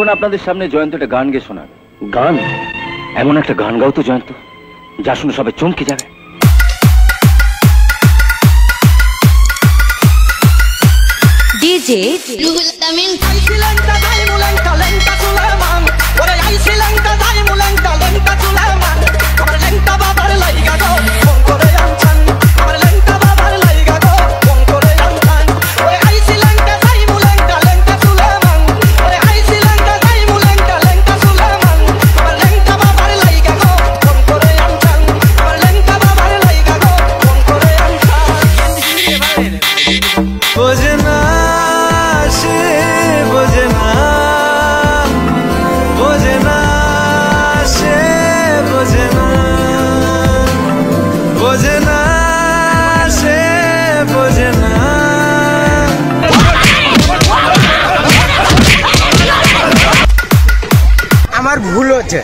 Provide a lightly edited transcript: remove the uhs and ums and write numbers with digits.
এখন আপনাদের সামনে জয়ন্ত একটা গান গেয়ে শোনার। গান? এমন একটা গান গাও তো জয়ন্ত, যা শুনে সবাই চমকে যাবে। ডিজে আমার ভুল হচ্ছে।